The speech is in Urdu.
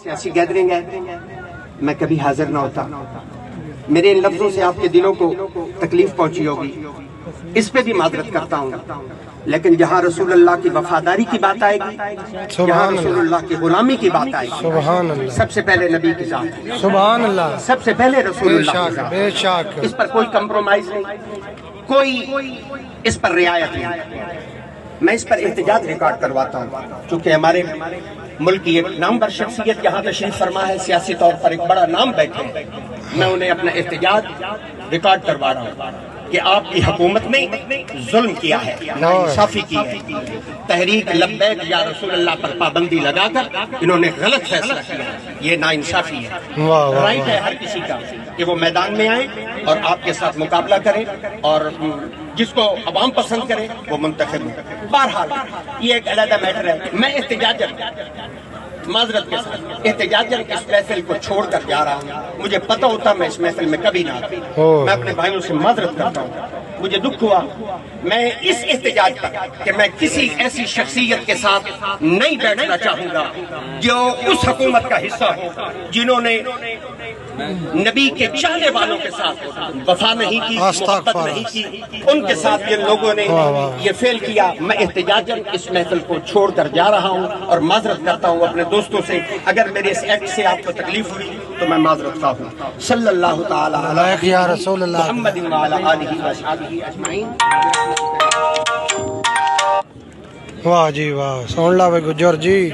سیاسی گیدرنگ ہے میں کبھی حاضر نہ ہوتا. میرے ان لفظوں سے آپ کے دلوں کو تکلیف پہنچی ہوگی، اس پہ بھی معذرت کرتا ہوں. لیکن جہاں رسول اللہ کی وفاداری کی بات آئے گی، جہاں رسول اللہ کی غلامی کی بات آئے گی، سب سے پہلے نبی کی ذات ہے. سبحان اللہ. سب سے پہلے رسول اللہ کی ذات. بے شک. اس پر کوئی کمپرومائز نہیں، کوئی اس پر رعایت نہیں. میں اس پر احتجاج ریکارڈ کرواتا ہوں چونکہ ہمارے ملک کی ایک نامور شخصیت یہاں تشریف فرما ہے، سیاسی طور پر ایک بڑا نام بیٹھے ہیں. میں انہیں اپنا احتجاج ریکارڈ کروا رہا ہوں کہ آپ کی حکومت نے ظلم کیا ہے، ناانصافی کی ہے. تحریک لبیک یا رسول اللہ پر پابندی لگا کر انہوں نے غلط فیصلہ کیا. یہ ناانصافی ہے. رائٹ ہے ہر کسی کا کہ وہ میدان میں آئے اور آپ کے ساتھ مقابلہ کرے اور جس کو عوام پسند کرے وہ منتخب ہو. بہرحال یہ ایک علیحدہ میٹر ہے. میں احتجاجاً معذرت کے ساتھ احتجاجاً اس محفل کو چھوڑ کر جا رہا ہوں. مجھے پتہ ہوتا میں اس محفل میں کبھی نہ آتا. میں اپنے بھائیوں سے معذرت کرتا ہوں. مجھے دکھ ہوا میں اس احتجاج پر کہ میں کسی ایسی شخصیت کے ساتھ نہیں بیٹھنا چاہوں گا جو اس حکومت کا حصہ ہو جنہوں نے نبی کے چاہنے والوں کے ساتھ وفا نہیں کی، محبت نہیں کی. ان کے ساتھ جن لوگوں نے یہ فیل کیا، میں احتجاجاً اس محفل کو چھوڑ کر جا رہا ہوں اور معذرت کرتا ہوں اپنے دوستوں سے. اگر میرے اس ایکٹ سے آپ کو تکلیف ہوئی تو میں معذرت خواہ ہوں. صلی اللہ تعالی علیہ یا رسول اللہ محمد وعلی آلہ وصحبہ اجمعین. واہ جی واہ. سن لا گجر جی.